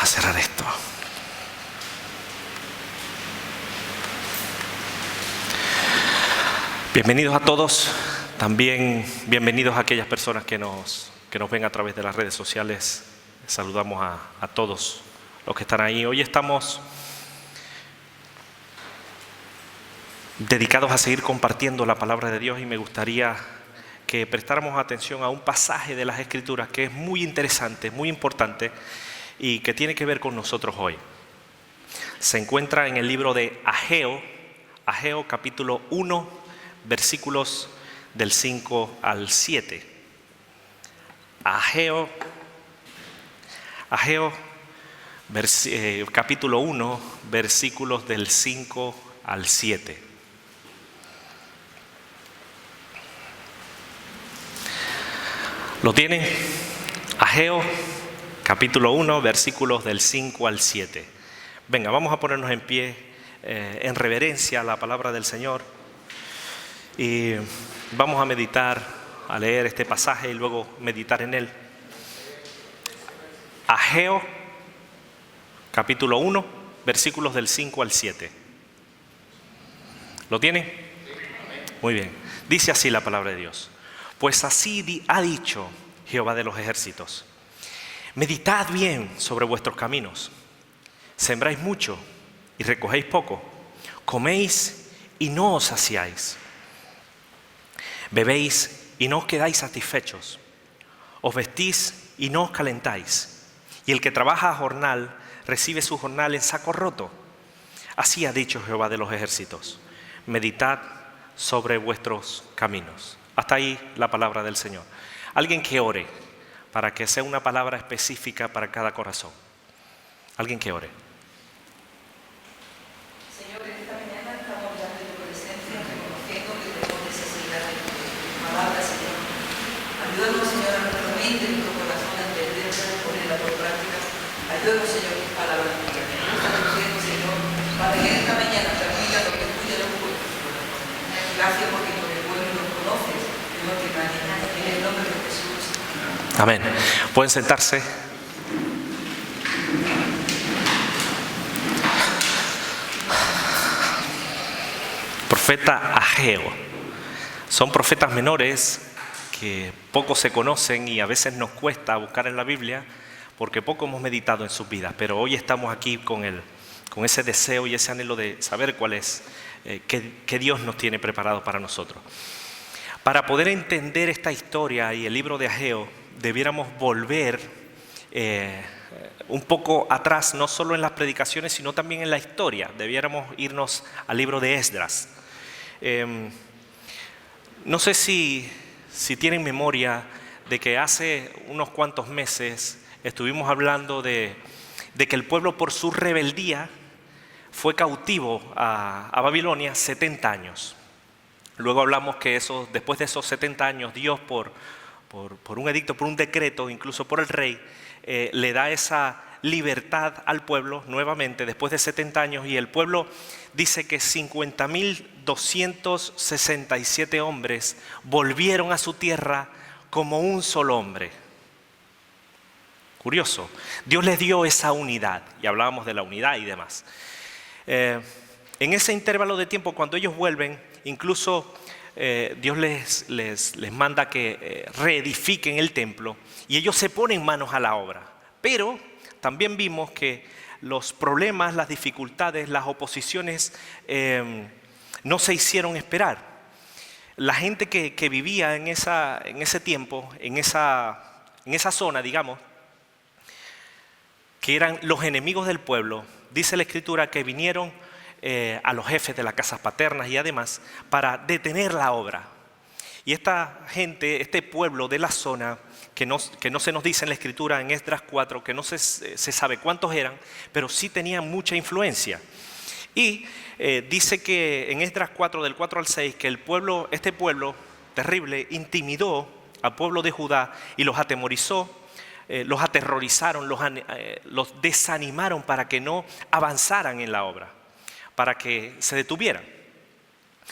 a cerrar esto. Bienvenidos a todos, también bienvenidos a aquellas personas que nos ven a través de las redes sociales. Saludamos a todos los que están ahí. Hoy estamos dedicados a seguir compartiendo la palabra de Dios y me gustaría que prestáramos atención a un pasaje de las Escrituras que es muy interesante, muy importante y que tiene que ver con nosotros hoy. Se encuentra en el libro de Ageo capítulo 1, versículos del 5 al 7. Ageo, capítulo 1, versículos del 5 al 7. ¿Lo tienen? Ageo, capítulo 1, versículos del 5 al 7. Venga, vamos a ponernos en pie en reverencia a la palabra del Señor y vamos a meditar, a leer este pasaje y luego meditar en él. Ageo, capítulo 1, versículos del 5 al 7. ¿Lo tienen? Muy bien. Dice así la palabra de Dios. Pues así ha dicho Jehová de los ejércitos: meditad bien sobre vuestros caminos. Sembráis mucho y recogéis poco. Coméis y no os saciáis. Bebéis y no os quedáis satisfechos. Os vestís y no os calentáis. Y el que trabaja a jornal recibe su jornal en saco roto. Así ha dicho Jehová de los ejércitos: meditad sobre vuestros caminos. Hasta ahí la palabra del Señor. Alguien que ore para que sea una palabra específica para cada corazón. Alguien que ore. Señor, en esta mañana estamos delante de tu presencia, reconociendo que tenemos necesidad de tu palabra, Señor. Ayúdanos, Señor, a nuestra mente y nuestro corazón a entenderla y ponerla por práctica. Ayúdanos, Señor, que es palabra tuya. Te ruego, Señor, para que en esta mañana permita lo que tú ya lo has puesto en tu corazón. Gracias porque con el pueblo nos conoces y no te imaginas. En el nombre de Jesús. Amén. Pueden sentarse. Profeta Ageo. Son profetas menores que poco se conocen y a veces nos cuesta buscar en la Biblia porque poco hemos meditado en sus vidas. Pero hoy estamos aquí con ese deseo y ese anhelo de saber cuál es, qué Dios nos tiene preparado para nosotros. Para poder entender esta historia y el libro de Ageo, debiéramos volver un poco atrás, no solo en las predicaciones, sino también en la historia. Debiéramos irnos al libro de Esdras. No sé si tienen memoria de que hace unos cuantos meses estuvimos hablando de que el pueblo por su rebeldía fue cautivo a Babilonia 70 años. Luego hablamos que después de esos 70 años, Dios por un edicto, por un decreto, incluso por el rey, le da esa libertad al pueblo nuevamente después de 70 años, y el pueblo dice que 50.267 hombres volvieron a su tierra como un solo hombre. Curioso, Dios les dio esa unidad y hablábamos de la unidad y demás. En ese intervalo de tiempo, cuando ellos vuelven, incluso Dios les manda que reedifiquen el templo y ellos se ponen manos a la obra. Pero también vimos que los problemas, las dificultades, las oposiciones no se hicieron esperar. La gente que vivía en ese tiempo, en esa zona, digamos, que eran los enemigos del pueblo, dice la Escritura que vinieron a los jefes de las casas paternas y además para detener la obra. Y esta gente, este pueblo de la zona, que no se nos dice en la Escritura en Esdras 4, que no se sabe cuántos eran, pero sí tenían mucha influencia. Y dice que en Esdras 4, del 4 al 6, que este pueblo terrible intimidó al pueblo de Judá y los atemorizó, los aterrorizaron, los desanimaron para que no avanzaran en la obra, para que se detuvieran.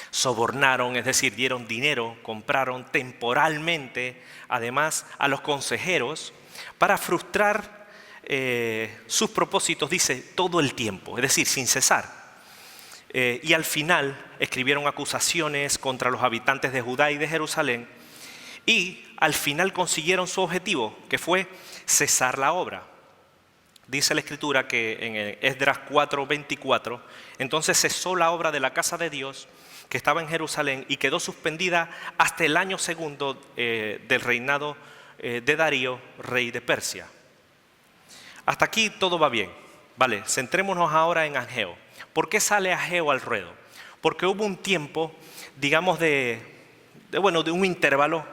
Sobornaron, es decir, dieron dinero, compraron temporalmente, además, a los consejeros para frustrar sus propósitos, dice, todo el tiempo, es decir, sin cesar. Y al final escribieron acusaciones contra los habitantes de Judá y de Jerusalén, y al final consiguieron su objetivo, que fue cesar la obra. Dice la Escritura que en Esdras 4:24, entonces cesó la obra de la casa de Dios que estaba en Jerusalén y quedó suspendida hasta el año segundo del reinado de Darío, rey de Persia. Hasta aquí todo va bien. Vale, centrémonos ahora en Ageo. ¿Por qué sale Ageo al ruedo? Porque hubo un tiempo, digamos, de un intervalo,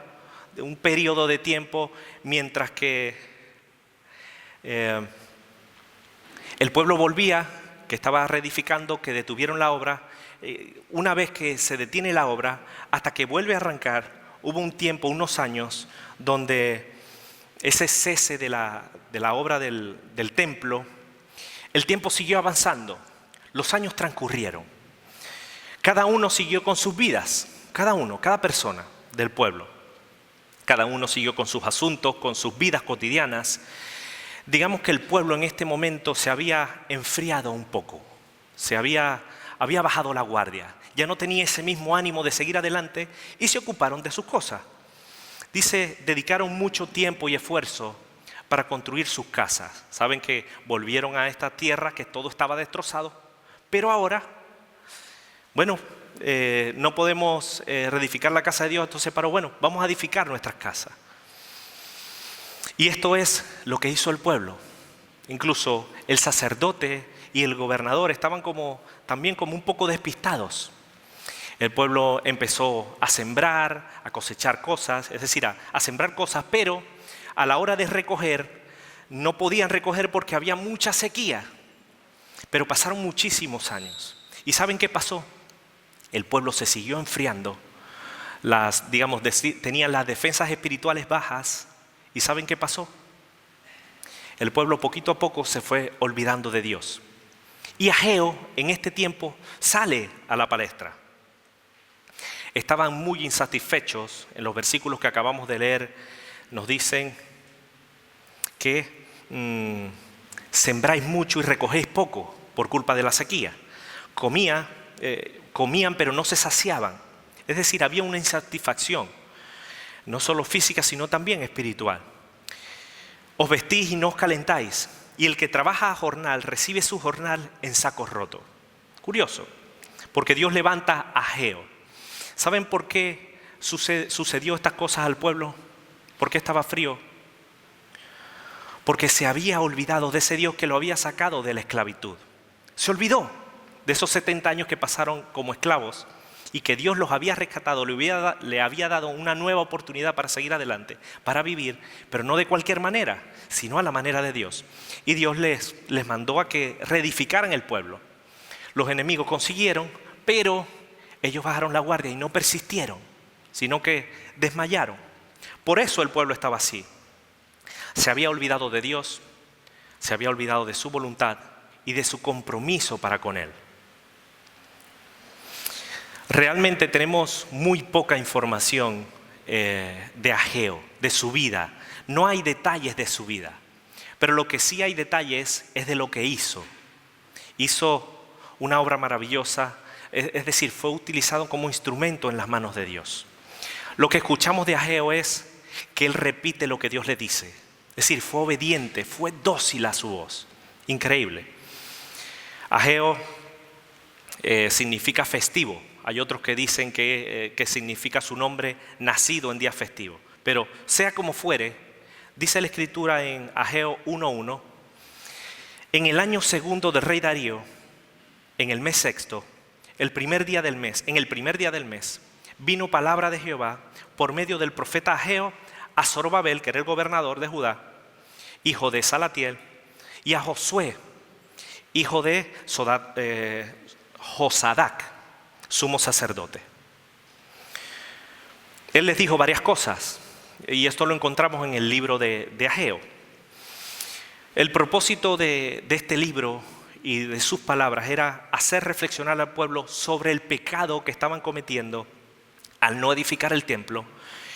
de un periodo de tiempo, mientras que el pueblo volvía, que estaba reedificando, que detuvieron la obra. Una vez que se detiene la obra, hasta que vuelve a arrancar, hubo un tiempo, unos años, donde ese cese de la obra del templo, el tiempo siguió avanzando, los años transcurrieron. Cada uno siguió con sus vidas, cada persona del pueblo. Cada uno siguió con sus asuntos, con sus vidas cotidianas. Digamos que el pueblo en este momento se había enfriado un poco, había bajado la guardia, ya no tenía ese mismo ánimo de seguir adelante y se ocuparon de sus cosas. Dice, dedicaron mucho tiempo y esfuerzo para construir sus casas. Saben que volvieron a esta tierra que todo estaba destrozado, pero ahora, no podemos reedificar la casa de Dios, entonces, vamos a edificar nuestras casas. Y esto es lo que hizo el pueblo. Incluso el sacerdote y el gobernador estaban también como un poco despistados. El pueblo empezó a sembrar, a cosechar cosas, es decir, a sembrar cosas, pero a la hora de recoger, no podían recoger porque había mucha sequía. Pero pasaron muchísimos años. ¿Y saben qué pasó? El pueblo se siguió enfriando. Tenían las defensas espirituales bajas. ¿Y saben qué pasó? El pueblo poquito a poco se fue olvidando de Dios. Y Ageo en este tiempo sale a la palestra. Estaban muy insatisfechos. En los versículos que acabamos de leer nos dicen que sembráis mucho y recogéis poco por culpa de la sequía. Comían pero no se saciaban. Es decir, había una insatisfacción, no solo física sino también espiritual. Os vestís y no os calentáis, y el que trabaja a jornal recibe su jornal en sacos rotos. Curioso, porque Dios levanta a Ageo. ¿Saben por qué sucedió estas cosas al pueblo? ¿Por qué estaba frío? Porque se había olvidado de ese Dios que lo había sacado de la esclavitud. Se olvidó de esos 70 años que pasaron como esclavos y que Dios los había rescatado, le había dado una nueva oportunidad para seguir adelante, para vivir, pero no de cualquier manera, sino a la manera de Dios. Y Dios les mandó a que reedificaran el pueblo. Los enemigos consiguieron, pero ellos bajaron la guardia y no persistieron, sino que desmayaron. Por eso el pueblo estaba así. Se había olvidado de Dios, se había olvidado de su voluntad y de su compromiso para con Él. Realmente tenemos muy poca información de Ageo, de su vida. No hay detalles de su vida, pero lo que sí hay detalles es de lo que hizo. Hizo una obra maravillosa, es decir, fue utilizado como instrumento en las manos de Dios. Lo que escuchamos de Ageo es que él repite lo que Dios le dice. Es decir, fue obediente, fue dócil a su voz. Increíble. Ageo significa festivo. Hay otros que dicen que significa su nombre nacido en día festivo. Pero sea como fuere, dice la Escritura en Ageo 1:1, en el año segundo del rey Darío, en el mes sexto, en el primer día del mes, vino palabra de Jehová por medio del profeta Ageo a Zorobabel, que era el gobernador de Judá, hijo de Salatiel, y a Josué, hijo de Josadac, sumo sacerdote. Él les dijo varias cosas, y esto lo encontramos en el libro de Ageo. El propósito de este libro y de sus palabras era hacer reflexionar al pueblo sobre el pecado que estaban cometiendo al no edificar el templo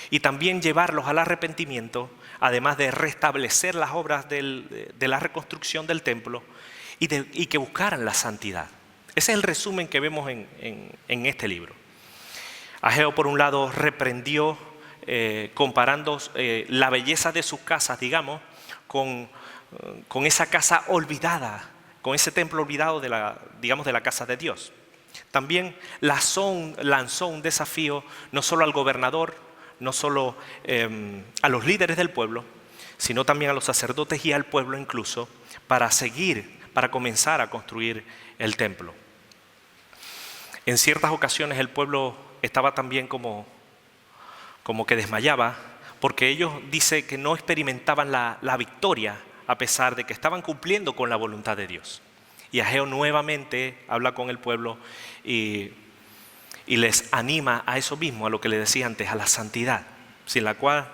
y también llevarlos al arrepentimiento además de restablecer las obras de la reconstrucción del templo y que buscaran la santidad. Ese es el resumen que vemos en este libro. Ageo, por un lado, reprendió, comparando la belleza de sus casas, digamos, con esa casa olvidada, con ese templo olvidado de la casa de Dios. También lanzó un desafío no solo al gobernador, no solo a los líderes del pueblo, sino también a los sacerdotes y al pueblo incluso, para comenzar a construir el templo. En ciertas ocasiones el pueblo estaba también como que desmayaba, porque ellos dice que no experimentaban la victoria a pesar de que estaban cumpliendo con la voluntad de Dios. Y Ageo nuevamente habla con el pueblo y les anima a eso mismo, a lo que le decía antes, a la santidad, sin la cual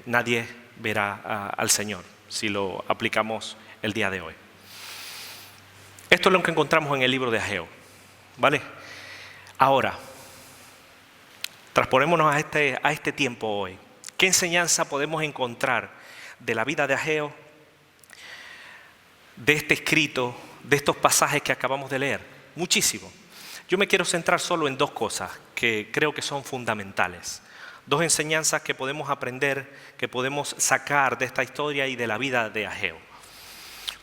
nadie verá al Señor, si lo aplicamos el día de hoy. Esto es lo que encontramos en el libro de Ageo, ¿vale? Ahora, transponémonos a este tiempo hoy. ¿Qué enseñanza podemos encontrar de la vida de Ageo, de este escrito, de estos pasajes que acabamos de leer? Muchísimo. Yo me quiero centrar solo en dos cosas que creo que son fundamentales. Dos enseñanzas que podemos aprender, que podemos sacar de esta historia y de la vida de Ageo.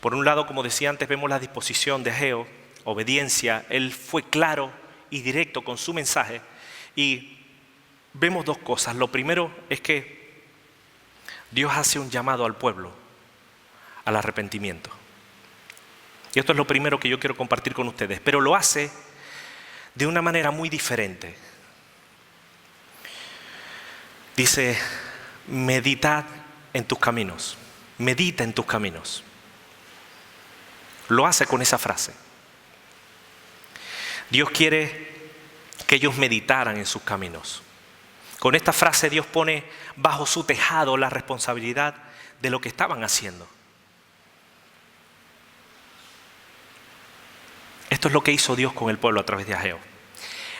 Por un lado, como decía antes, vemos la disposición de Ageo, obediencia. Él fue claro y directo con su mensaje. Y vemos dos cosas. Lo primero es que Dios hace un llamado al pueblo al arrepentimiento. Y esto es lo primero que yo quiero compartir con ustedes. Pero lo hace de una manera muy diferente. Dice, meditad en tus caminos. Medita en tus caminos. Lo hace con esa frase. Dios quiere que ellos meditaran en sus caminos. Con esta frase Dios pone bajo su tejado la responsabilidad de lo que estaban haciendo. Esto es lo que hizo Dios con el pueblo a través de Ageo.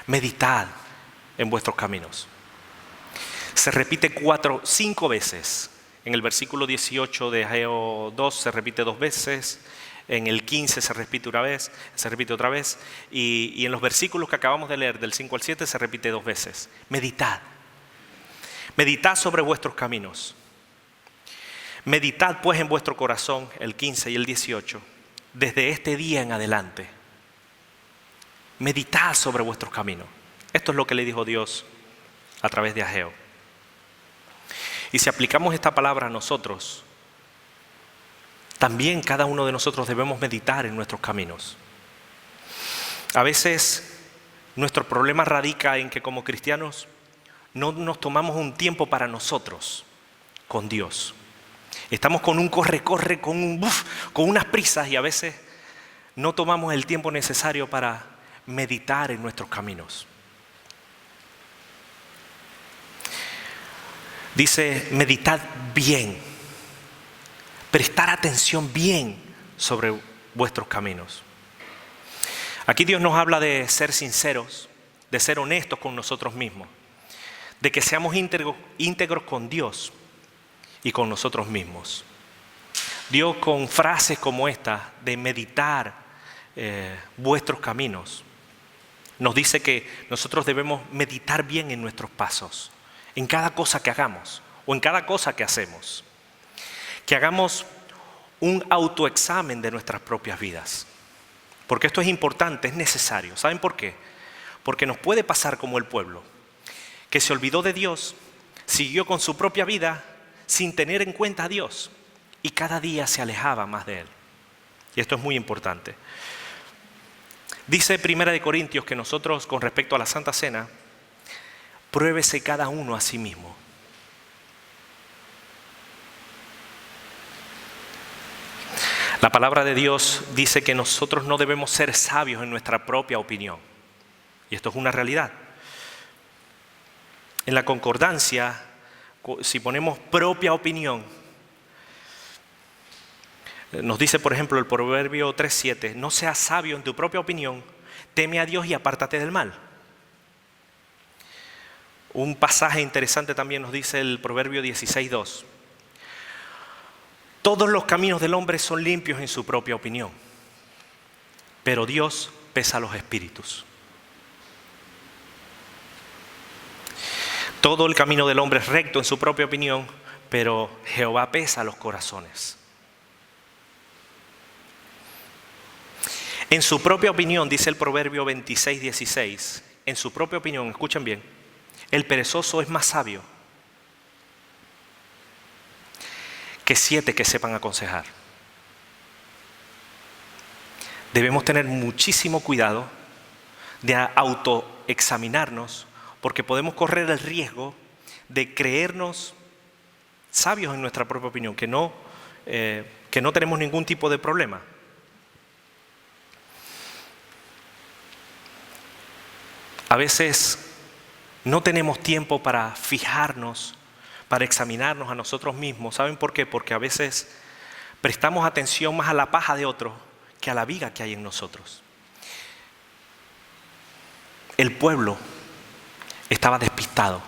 Meditad en vuestros caminos. Se repite 5 veces. En el versículo 18 de Ageo 2 se repite 2 veces. En el 15 se repite otra vez. Y en los versículos que acabamos de leer, del 5 al 7, se repite 2 veces. Meditad. Meditad sobre vuestros caminos. Meditad pues en vuestro corazón, el 15 y el 18, desde este día en adelante. Meditad sobre vuestros caminos. Esto es lo que le dijo Dios a través de Ageo. Y si aplicamos esta palabra a nosotros, también cada uno de nosotros debemos meditar en nuestros caminos. A veces nuestro problema radica en que como cristianos no nos tomamos un tiempo para nosotros con Dios. Estamos con un corre, con unas prisas y a veces no tomamos el tiempo necesario para meditar en nuestros caminos. Dice, meditad bien, prestar atención bien sobre vuestros caminos. Aquí Dios nos habla de ser sinceros, de ser honestos con nosotros mismos, de que seamos íntegros con Dios y con nosotros mismos. Dios, con frases como esta de meditar vuestros caminos, nos dice que nosotros debemos meditar bien en nuestros pasos, en cada cosa que hagamos o en cada cosa que hacemos. Que hagamos un autoexamen de nuestras propias vidas. Porque esto es importante, es necesario. ¿Saben por qué? Porque nos puede pasar como el pueblo, que se olvidó de Dios, siguió con su propia vida sin tener en cuenta a Dios y cada día se alejaba más de Él. Y esto es muy importante. Dice 1 Corintios que nosotros, con respecto a la Santa Cena, pruébese cada uno a sí mismo. La palabra de Dios dice que nosotros no debemos ser sabios en nuestra propia opinión. Y esto es una realidad. En la concordancia, si ponemos propia opinión, nos dice, por ejemplo, el Proverbio 3:7, no seas sabio en tu propia opinión, teme a Dios y apártate del mal. Un pasaje interesante también nos dice el Proverbio 16:2. Todos los caminos del hombre son limpios en su propia opinión, pero Dios pesa los espíritus. Todo el camino del hombre es recto en su propia opinión, pero Jehová pesa los corazones. En su propia opinión, dice el Proverbio 26:16, en su propia opinión, escuchen bien, el perezoso es más sabio que 7 que sepan aconsejar. Debemos tener muchísimo cuidado de autoexaminarnos, porque podemos correr el riesgo de creernos sabios en nuestra propia opinión, que no tenemos ningún tipo de problema. A veces no tenemos tiempo para fijarnos, para examinarnos a nosotros mismos. ¿Saben por qué? Porque a veces prestamos atención más a la paja de otro que a la viga que hay en nosotros. El pueblo estaba despistado.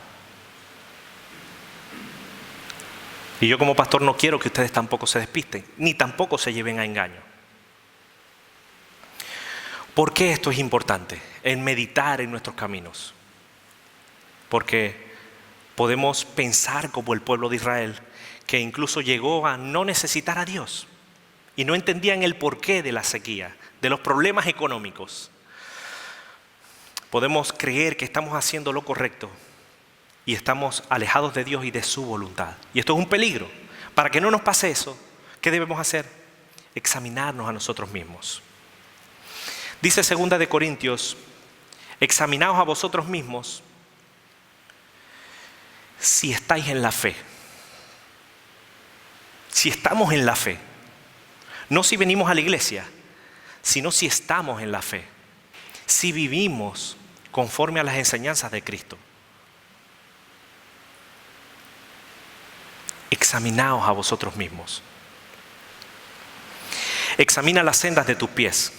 Y yo como pastor no quiero que ustedes tampoco se despisten, ni tampoco se lleven a engaño. ¿Por qué esto es importante? En meditar en nuestros caminos. Porque podemos pensar como el pueblo de Israel, que incluso llegó a no necesitar a Dios y no entendían el porqué de la sequía, de los problemas económicos. Podemos creer que estamos haciendo lo correcto y estamos alejados de Dios y de su voluntad. Y esto es un peligro. Para que no nos pase eso, ¿qué debemos hacer? Examinarnos a nosotros mismos. Dice 2 de Corintios, examinaos a vosotros mismos si estáis en la fe. Si estamos en la fe. No si venimos a la iglesia, sino si estamos en la fe. Si vivimos conforme a las enseñanzas de Cristo. Examinaos a vosotros mismos. Examina las sendas de tus pies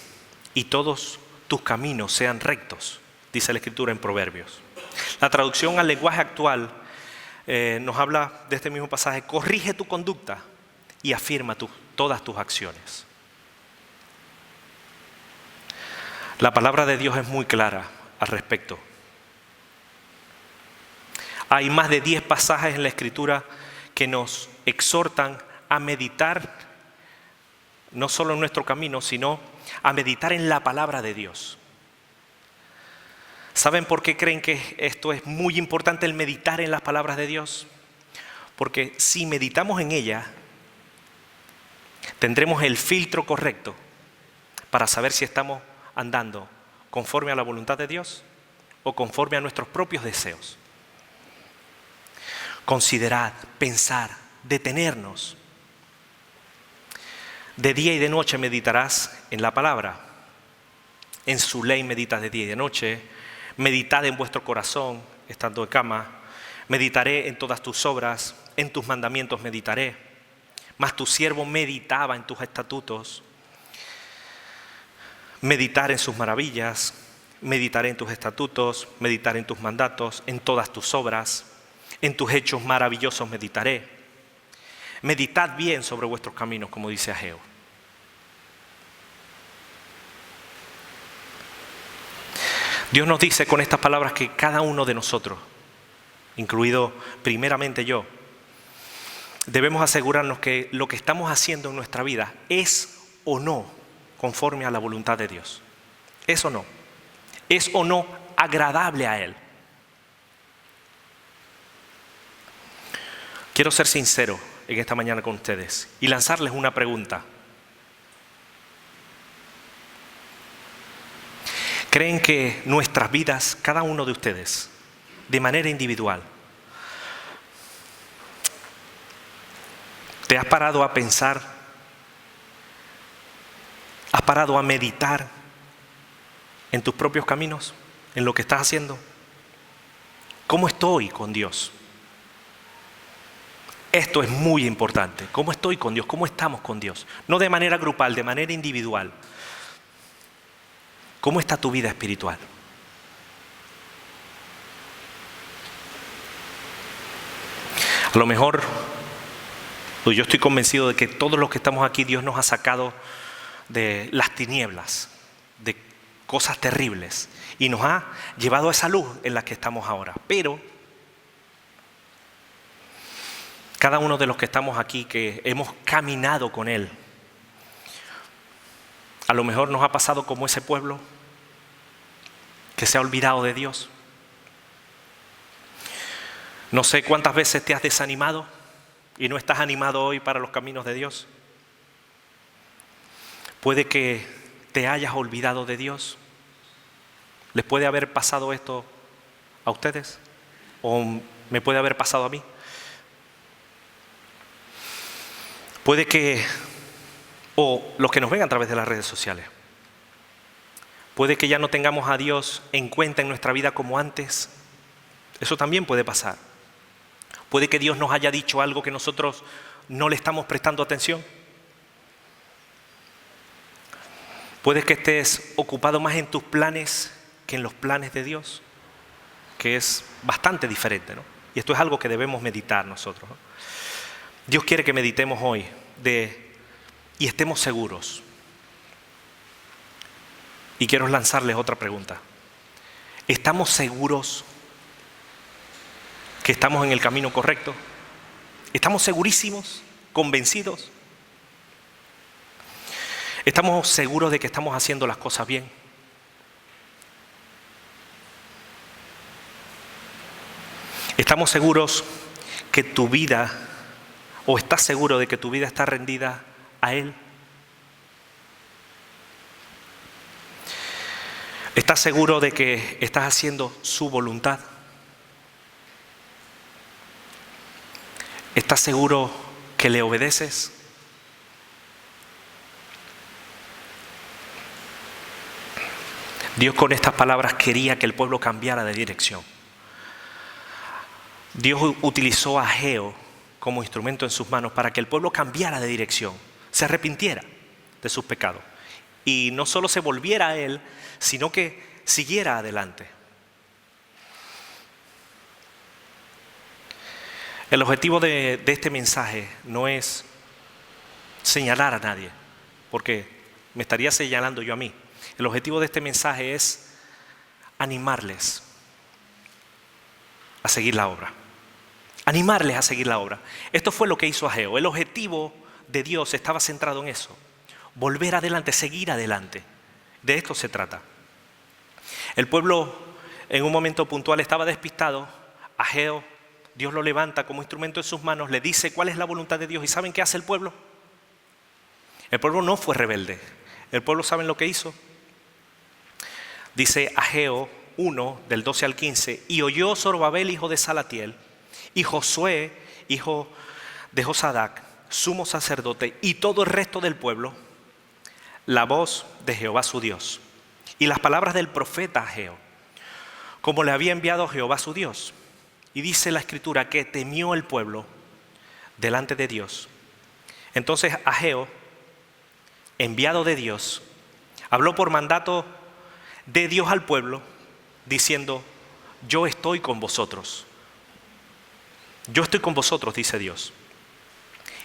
y todos tus caminos sean rectos, dice la Escritura en Proverbios. La traducción al lenguaje actual nos habla de este mismo pasaje: corrige tu conducta y afirma todas tus acciones. La palabra de Dios es muy clara al respecto. Hay más de 10 pasajes en la Escritura que nos exhortan a meditar no solo en nuestro camino, sino a meditar en la palabra de Dios. ¿Saben por qué creen que esto es muy importante, el meditar en las palabras de Dios? Porque si meditamos en ella, tendremos el filtro correcto para saber si estamos andando conforme a la voluntad de Dios o conforme a nuestros propios deseos. Considerad, pensar, detenernos. De día y de noche meditarás en la palabra. En su ley meditas de día y de noche. Meditad en vuestro corazón, estando en cama. Meditaré en todas tus obras, en tus mandamientos meditaré. Mas tu siervo meditaba en tus estatutos. Meditar en sus maravillas. Meditaré en tus estatutos, meditaré en tus mandatos, en todas tus obras. En tus hechos maravillosos meditaré. Meditad bien sobre vuestros caminos, como dice Ageo. Dios nos dice con estas palabras que cada uno de nosotros, incluido primeramente yo, debemos asegurarnos que lo que estamos haciendo en nuestra vida es o no conforme a la voluntad de Dios. ¿Es o no? ¿Es o no agradable a Él? Quiero ser sincero en esta mañana con ustedes y lanzarles una pregunta. ¿Creen que nuestras vidas, cada uno de ustedes, de manera individual, te has parado a pensar, has parado a meditar en tus propios caminos, en lo que estás haciendo? ¿Cómo estoy con Dios? Esto es muy importante. ¿Cómo estoy con Dios? ¿Cómo estamos con Dios? No de manera grupal, de manera individual. ¿Cómo está tu vida espiritual? A lo mejor, yo estoy convencido de que todos los que estamos aquí, Dios nos ha sacado de las tinieblas, de cosas terribles, y nos ha llevado a esa luz en la que estamos ahora. Pero cada uno de los que estamos aquí, que hemos caminado con Él, a lo mejor nos ha pasado como ese pueblo que se ha olvidado de Dios. No sé cuántas veces te has desanimado y no estás animado hoy para los caminos de Dios. Puede que te hayas olvidado de Dios. ¿Les puede haber pasado esto a ustedes? ¿O me puede haber pasado a mí? Puede que, o los que nos ven a través de las redes sociales, puede que ya no tengamos a Dios en cuenta en nuestra vida como antes. Eso también puede pasar. Puede que Dios nos haya dicho algo que nosotros no le estamos prestando atención. Puede que estés ocupado más en tus planes que en los planes de Dios, que es bastante diferente, ¿no? Y esto es algo que debemos meditar nosotros, ¿no? Dios quiere que meditemos hoy y estemos seguros. Y quiero lanzarles otra pregunta. ¿Estamos seguros que estamos en el camino correcto? ¿Estamos segurísimos? ¿Convencidos? ¿Estamos seguros de que estamos haciendo las cosas bien? ¿Estamos seguros que tu vida, o estás seguro de que tu vida está rendida a Él? ¿Estás seguro de que estás haciendo su voluntad? ¿Estás seguro que le obedeces? Dios con estas palabras quería que el pueblo cambiara de dirección. Dios utilizó a Ageo como instrumento en sus manos para que el pueblo cambiara de dirección, se arrepintiera de sus pecados y no solo se volviera a Él, sino que siguiera adelante. El objetivo de este mensaje no es señalar a nadie, porque me estaría señalando yo a mí. El objetivo de este mensaje es animarles a seguir la obra. Animarles a seguir la obra. Esto fue lo que hizo Ageo. El objetivo de Dios estaba centrado en eso. Volver adelante, seguir adelante. De esto se trata. El pueblo en un momento puntual estaba despistado. Ageo, Dios lo levanta como instrumento en sus manos, le dice cuál es la voluntad de Dios. ¿Y saben qué hace el pueblo? El pueblo no fue rebelde. El pueblo, ¿saben lo que hizo? Dice Ageo 1, del 12 al 15, y oyó Zorobabel, hijo de Salatiel, y Josué, hijo de Josadac, sumo sacerdote, y todo el resto del pueblo, la voz de Jehová su Dios, y las palabras del profeta Ageo, como le había enviado Jehová su Dios. Y dice la Escritura que temió el pueblo delante de Dios. Entonces Ageo, enviado de Dios, habló por mandato de Dios al pueblo, diciendo: yo estoy con vosotros. Yo estoy con vosotros, dice Dios.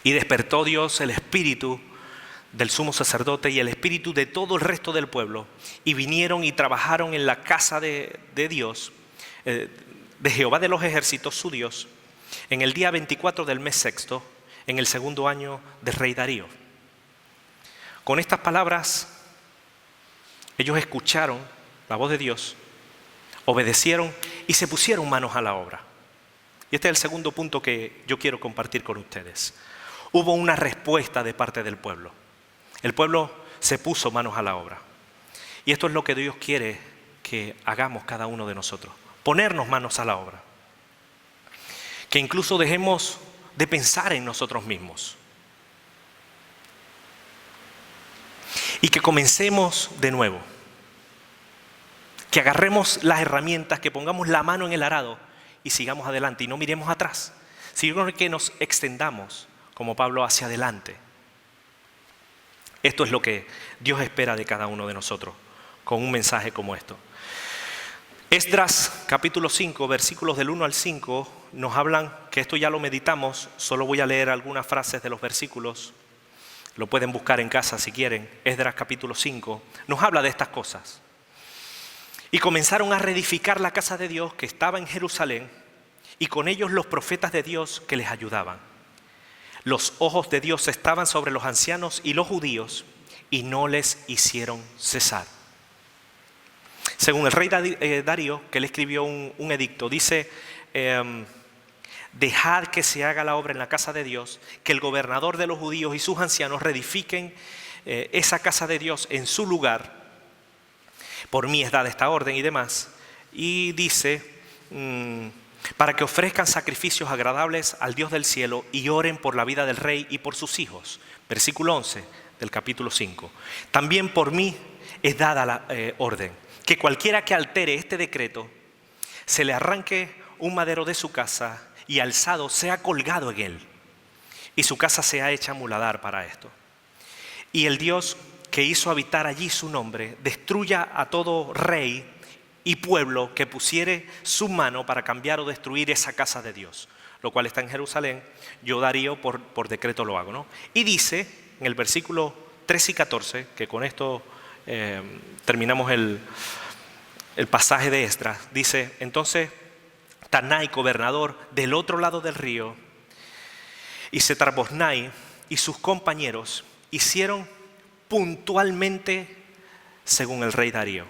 Y despertó Dios el espíritu del sumo sacerdote y el espíritu de todo el resto del pueblo, y vinieron y trabajaron en la casa de Dios, de Jehová de los ejércitos, su Dios, en el día 24 del mes sexto, en el segundo año del rey Darío. Con estas palabras, ellos escucharon la voz de Dios, obedecieron y se pusieron manos a la obra. Y este es el segundo punto que yo quiero compartir con ustedes. Hubo una respuesta de parte del pueblo. El pueblo se puso manos a la obra. Y esto es lo que Dios quiere que hagamos cada uno de nosotros. Ponernos manos a la obra. Que incluso dejemos de pensar en nosotros mismos. Y que comencemos de nuevo. Que agarremos las herramientas, que pongamos la mano en el arado y sigamos adelante y no miremos atrás, sino que nos extendamos como Pablo hacia adelante. Esto es lo que Dios espera de cada uno de nosotros con un mensaje como esto. Esdras capítulo 5, versículos del 1 al 5, nos hablan, que esto ya lo meditamos, solo voy a leer algunas frases de los versículos, lo pueden buscar en casa si quieren. Esdras capítulo 5 nos habla de estas cosas. Y comenzaron a reedificar la casa de Dios que estaba en Jerusalén, y con ellos los profetas de Dios que les ayudaban. Los ojos de Dios estaban sobre los ancianos y los judíos, y no les hicieron cesar. Según el rey Darío, que le escribió un edicto, dice: dejad que se haga la obra en la casa de Dios, que el gobernador de los judíos y sus ancianos reedifiquen esa casa de Dios en su lugar. Por mí es dada esta orden y demás. Y dice, para que ofrezcan sacrificios agradables al Dios del cielo y oren por la vida del rey y por sus hijos. Versículo 11 del capítulo 5. También por mí es dada la orden, que cualquiera que altere este decreto, se le arranque un madero de su casa y alzado sea colgado en él, y su casa sea hecha muladar para esto. Y el Dios que hizo habitar allí su nombre, destruya a todo rey y pueblo que pusiere su mano para cambiar o destruir esa casa de Dios, lo cual está en Jerusalén. Yo, Darío, por decreto lo hago, ¿no? Y dice en el versículo 13 y 14, que con esto terminamos el pasaje de Esdras, dice: entonces Tanai, gobernador del otro lado del río, y Setar-Boznai y sus compañeros hicieron puntualmente según el rey Darío,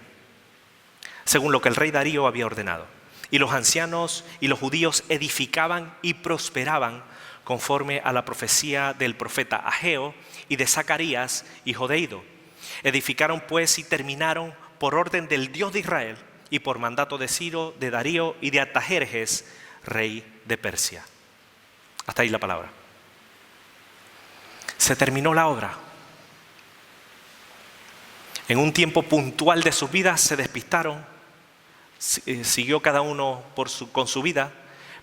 según lo que el rey Darío había ordenado. Y los ancianos y los judíos edificaban y prosperaban conforme a la profecía del profeta Ageo y de Zacarías, hijo de Ido. Edificaron pues y terminaron por orden del Dios de Israel y por mandato de Ciro, de Darío y de Artajerjes, rey de Persia. Hasta ahí la palabra. Se terminó la obra. En un tiempo puntual de sus vidas se despistaron, siguió cada uno con su vida,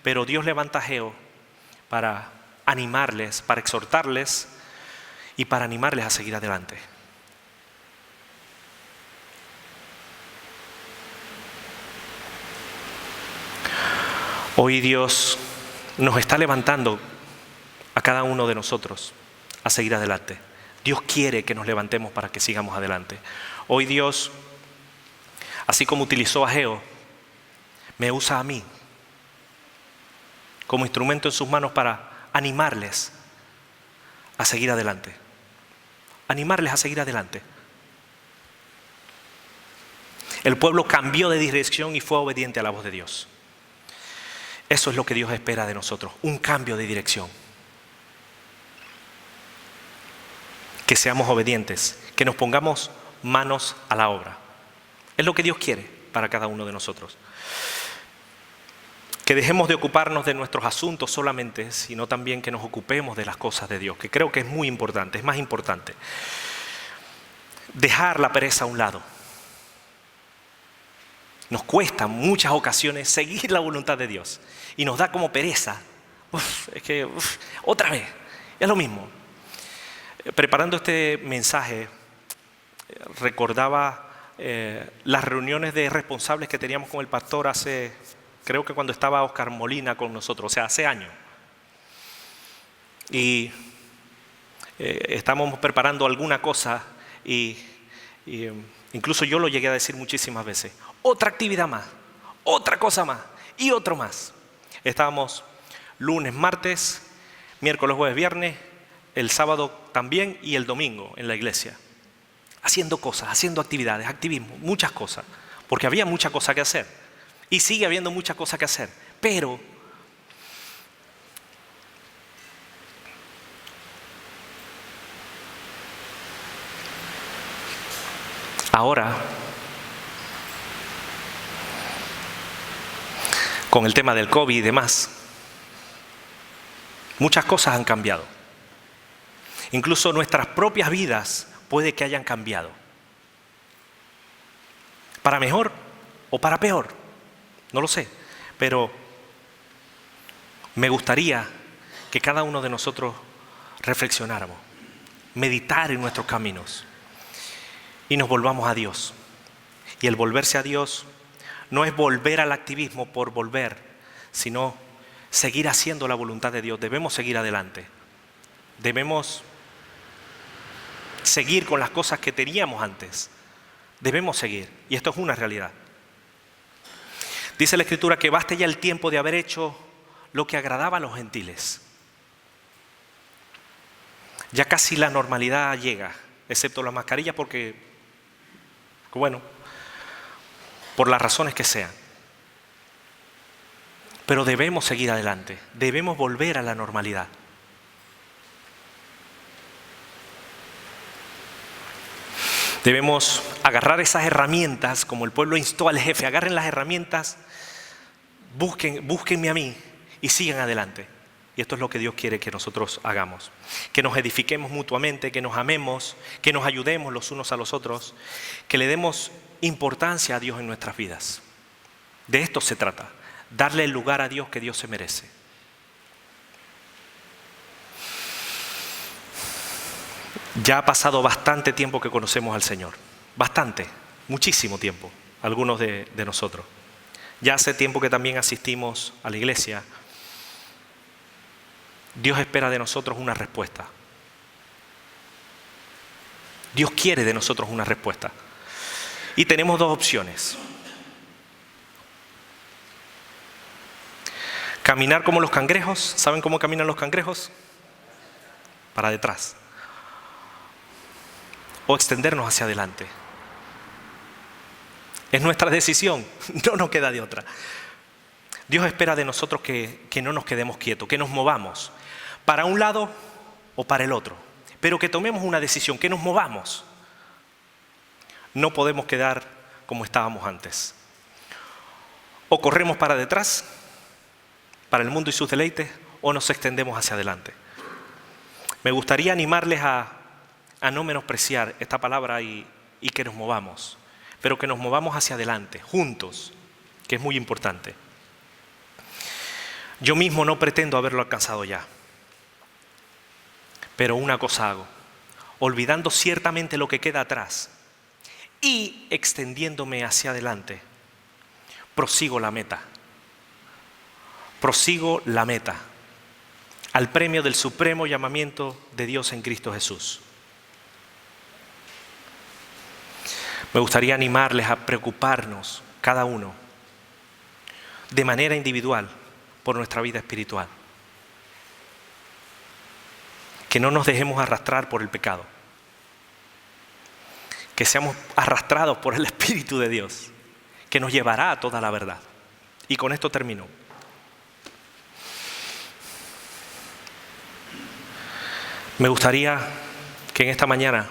pero Dios levanta a Ageo para animarles, para exhortarles y para animarles a seguir adelante. Hoy Dios nos está levantando a cada uno de nosotros a seguir adelante. Dios quiere que nos levantemos para que sigamos adelante. Hoy Dios, así como utilizó a Ageo, me usa a mí como instrumento en sus manos para animarles a seguir adelante. Animarles a seguir adelante. El pueblo cambió de dirección y fue obediente a la voz de Dios. Eso es lo que Dios espera de nosotros, un cambio de dirección. Que seamos obedientes, que nos pongamos manos a la obra. Es lo que Dios quiere para cada uno de nosotros. Que dejemos de ocuparnos de nuestros asuntos solamente, sino también que nos ocupemos de las cosas de Dios, que creo que es muy importante, es más importante. Dejar la pereza a un lado. Nos cuesta en muchas ocasiones seguir la voluntad de Dios y nos da como pereza. Otra vez, es lo mismo. Preparando este mensaje, recordaba las reuniones de responsables que teníamos con el pastor creo que cuando estaba Oscar Molina con nosotros, o sea, hace años. Y estábamos preparando alguna cosa y incluso yo lo llegué a decir muchísimas veces. Otra actividad más, otra cosa más y otro más. Estábamos lunes, martes, miércoles, jueves, viernes, el sábado también y el domingo en la iglesia. Haciendo cosas, haciendo actividades, activismo, muchas cosas. Porque había mucha cosa que hacer. Y sigue habiendo mucha cosa que hacer. Pero ahora, con el tema del COVID y demás, muchas cosas han cambiado. Incluso nuestras propias vidas puede que hayan cambiado. Para mejor o para peor, no lo sé. Pero me gustaría que cada uno de nosotros reflexionáramos, meditar en nuestros caminos y nos volvamos a Dios. Y el volverse a Dios no es volver al activismo por volver, sino seguir haciendo la voluntad de Dios. Debemos seguir adelante. Debemos seguir con las cosas que teníamos antes. Debemos seguir. Y esto es una realidad. Dice la Escritura que baste ya el tiempo de haber hecho lo que agradaba a los gentiles. Ya casi la normalidad llega, excepto la mascarilla porque, bueno, por las razones que sean. Pero debemos seguir adelante, debemos volver a la normalidad. Debemos agarrar esas herramientas, como el pueblo instó al jefe, agarren las herramientas, búsquenme a mí y sigan adelante. Y esto es lo que Dios quiere que nosotros hagamos. Que nos edifiquemos mutuamente, que nos amemos, que nos ayudemos los unos a los otros, que le demos importancia a Dios en nuestras vidas. De esto se trata, darle el lugar a Dios que Dios se merece. Ya ha pasado bastante tiempo que conocemos al Señor. Bastante, muchísimo tiempo, algunos de nosotros. Ya hace tiempo que también asistimos a la iglesia. Dios espera de nosotros una respuesta. Dios quiere de nosotros una respuesta. Y tenemos dos opciones. Caminar como los cangrejos. ¿Saben cómo caminan los cangrejos? Para detrás. O extendernos hacia adelante. Es nuestra decisión, no nos queda de otra. Dios espera de nosotros que no nos quedemos quietos, que nos movamos para un lado o para el otro, pero que tomemos una decisión, que nos movamos. No podemos quedar como estábamos antes. O corremos para detrás, para el mundo y sus deleites, o nos extendemos hacia adelante. Me gustaría animarles a no menospreciar esta palabra y que nos movamos, pero que nos movamos hacia adelante, juntos, que es muy importante. Yo mismo no pretendo haberlo alcanzado ya, pero una cosa hago, olvidando ciertamente lo que queda atrás y extendiéndome hacia adelante, prosigo la meta, al premio del supremo llamamiento de Dios en Cristo Jesús. Me gustaría animarles a preocuparnos, cada uno, de manera individual, por nuestra vida espiritual. Que no nos dejemos arrastrar por el pecado. Que seamos arrastrados por el Espíritu de Dios, que nos llevará a toda la verdad. Y con esto termino. Me gustaría que en esta mañana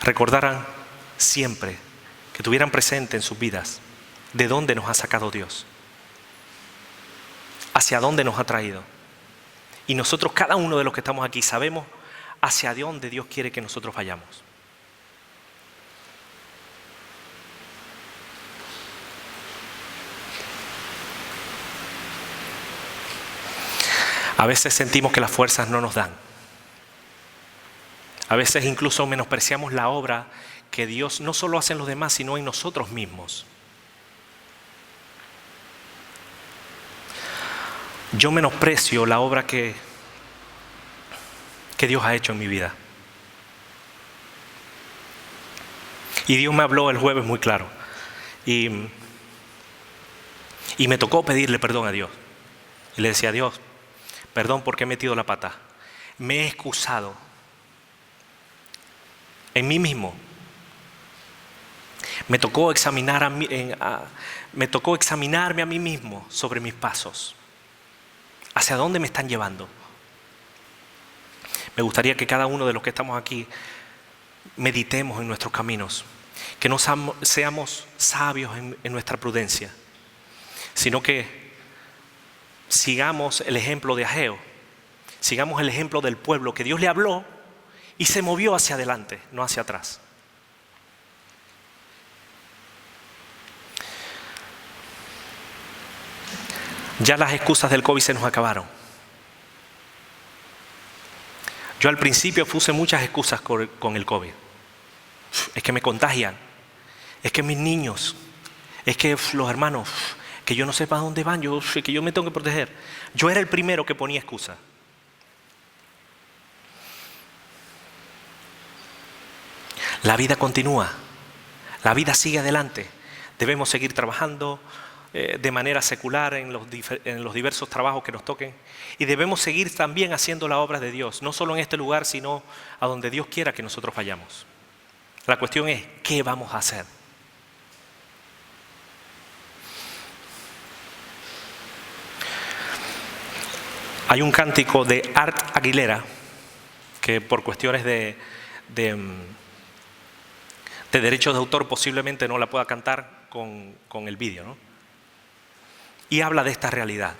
recordaran siempre, que tuvieran presente en sus vidas de dónde nos ha sacado Dios, hacia dónde nos ha traído. Y nosotros, cada uno de los que estamos aquí, sabemos hacia dónde Dios quiere que nosotros vayamos. A veces sentimos que las fuerzas no nos dan. A veces incluso menospreciamos la obra que Dios no solo hace en los demás, sino en nosotros mismos. Yo menosprecio la obra que Dios ha hecho en mi vida. Y Dios me habló el jueves muy claro. Y me tocó pedirle perdón a Dios. Y le decía a Dios, perdón porque he metido la pata. Me he excusado en mí mismo. Me tocó examinarme a mí mismo sobre mis pasos. ¿Hacia dónde me están llevando? Me gustaría que cada uno de los que estamos aquí meditemos en nuestros caminos, que no seamos sabios en nuestra prudencia, sino que sigamos el ejemplo de Ageo, sigamos el ejemplo del pueblo que Dios le habló y se movió hacia adelante, no hacia atrás. Ya las excusas del COVID se nos acabaron. Yo al principio puse muchas excusas con el COVID. Es que me contagian, Es que mis niños, es que los hermanos, que yo no sé para dónde van, que yo me tengo que proteger. Yo era el primero que ponía excusa. La vida continúa, la vida sigue adelante. Debemos seguir trabajando de manera secular en los diversos trabajos que nos toquen. Y debemos seguir también haciendo la obra de Dios, no solo en este lugar, sino a donde Dios quiera que nosotros vayamos. La cuestión es, ¿qué vamos a hacer? Hay un cántico de Art Aguilera que por cuestiones de derechos de autor posiblemente no la pueda cantar con el vídeo, ¿no? Y habla de esta realidad.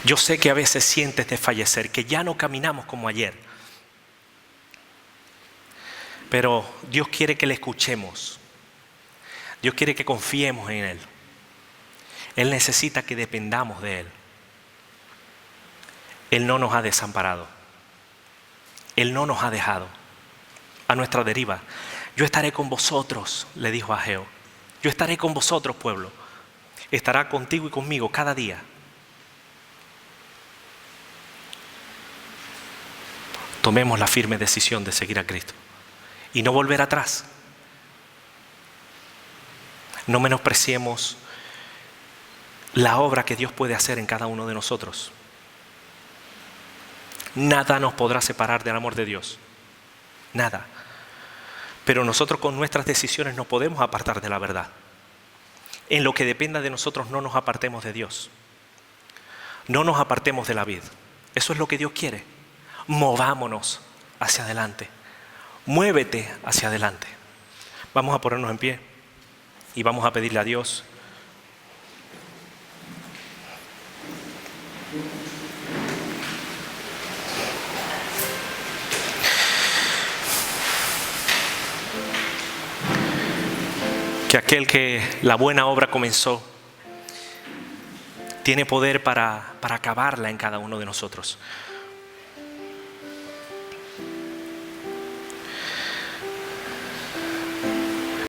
Yo sé que a veces sientes desfallecer, que ya no caminamos como ayer. Pero Dios quiere que le escuchemos. Dios quiere que confiemos en Él. Él necesita que dependamos de Él. Él no nos ha desamparado. Él no nos ha dejado a nuestra deriva. Yo estaré con vosotros, le dijo a Ageo. Yo estaré con vosotros, pueblo. Estará contigo y conmigo cada día. Tomemos la firme decisión de seguir a Cristo y no volver atrás. No menospreciemos la obra que Dios puede hacer en cada uno de nosotros. Nada nos podrá separar del amor de Dios. Nada. Pero nosotros con nuestras decisiones no podemos apartar de la verdad. En lo que dependa de nosotros no nos apartemos de Dios. No nos apartemos de la vid. Eso es lo que Dios quiere. Movámonos hacia adelante. Muévete hacia adelante. Vamos a ponernos en pie y vamos a pedirle a Dios que aquel que la buena obra comenzó tiene poder para acabarla en cada uno de nosotros.